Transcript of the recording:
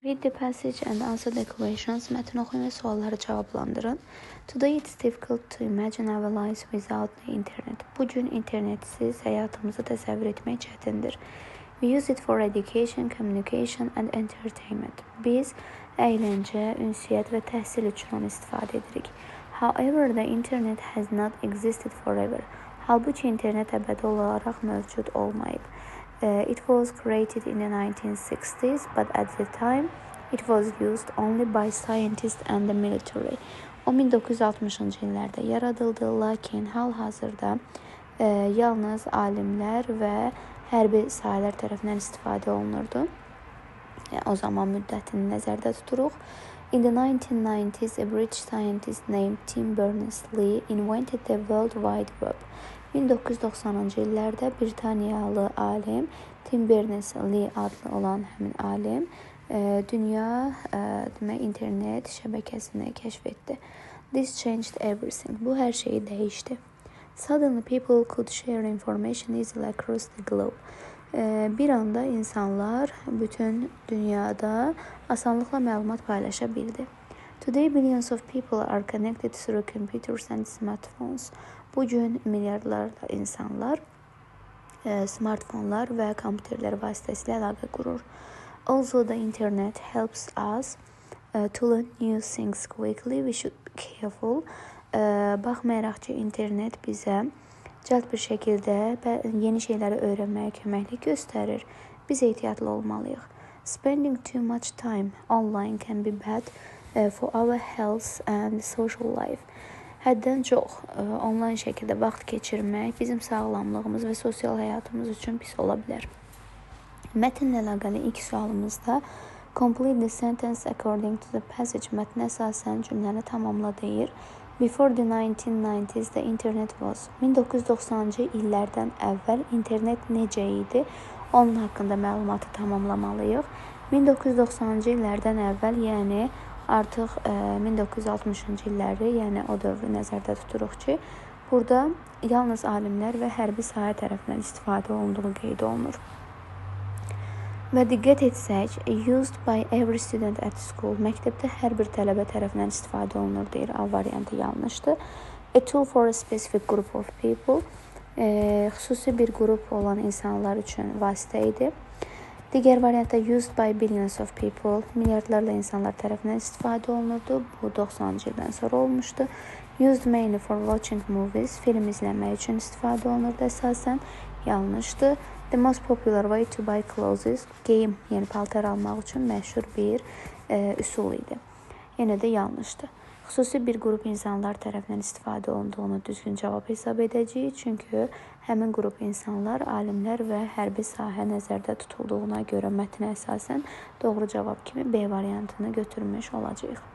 Read the passage and answer the questions. Mətn oxuyun və sualları cavablandırın. Today it's difficult to imagine our lives without the internet. Bugün internetsiz həyatımızı təsəvvür etmək çətindir. We use it for education, communication and entertainment. Biz əyləncə, ünsiyyət və təhsil üçün onu istifadə edirik. However, the internet has not existed forever. Halbuki internet əbədi olaraq mövcud olmayıb. It was created in the 1960s, but at the time it was used only by scientists and the military. O 1960-cı illərdə yaradıldı, lakin hal-hazırda yalnız alimlər və hərbi sahələr tərəfindən istifadə olunurdu. O zaman müddətini nəzərdə tuturuq. In the 1990s, a British scientist named Tim Berners-Lee invented the World Wide Web. 1990-cı illərdə Britaniyalı alim Tim Berners-Lee adlı olan həmin alim dünya internet şəbəkəsini kəşf etdi. This changed everything. Bu hər şeyi dəyişdi. Suddenly people could share information easily across the globe. Bir anda insanlar bütün dünyada asanlıqla məlumat paylaşa bildi. Today billions of people are connected through computers and smartphones. Bugün milyardlarla insanlar smartfonlar və kompüterlər vasitəsilə əlaqə qurur. Also the internet helps us to learn new things quickly. We should be careful. Baxmayaraq ki, internet bizə cəld bir şəkildə yeni şeyləri öyrənməyə köməklik göstərir. Biz ehtiyatlı olmalıyıq. Spending too much time online can be bad for our health and social life. Həddən çox onlayn şəkildə vaxt keçirmək bizim sağlamlığımız və sosial həyatımız üçün pis ola bilər. Mətnlə əlaqəli ilk sualımızda complete the sentence according to the passage. Mətnə əsasən cümləni tamamla deyir. Before the 1990s, the internet was. 1990-cı illərdən əvvəl internet necə idi? Onun haqqında məlumatı tamamlamalıyıq. 1990-cı illərdən əvvəl, yəni artıq 1960-cı illəri, yəni o dövrü nəzərdə tuturuq ki, burada yalnız alimlər və hərbi sahə tərəfindən istifadə olunduğu qeyd olunur. Və diqqət etsək, used by every student at school. Məktəbdə hər bir tələbə tərəfindən istifadə olunur deyir. A variantı yanlışdır. A tool for a specific group of people. Xüsusi bir qrup olan insanlar üçün vasitə idi. Digər variantda used by billions of people. Milyardlarla insanlar tərəfindən istifadə olunurdu. Bu 90-cı ildən sonra olmuşdu. Used mainly for watching movies. Film izləmək üçün istifadə olunurdu əsasən. Yanlışdır. The most popular way to buy clothes. Geyim, yəni paltar almaq üçün məşhur bir üsul idi. Yenə də yanlışdır. Xüsusi bir qrup insanlar tərəfindən istifadə olunduğunu düzgün cavab hesab edəcəyik. Çünki həmin qrup insanlar, alimlər və hərbi sahə nəzərdə tutulduğuna görə mətnə əsasən doğru cavab kimi B variantını götürmüş olacağıq.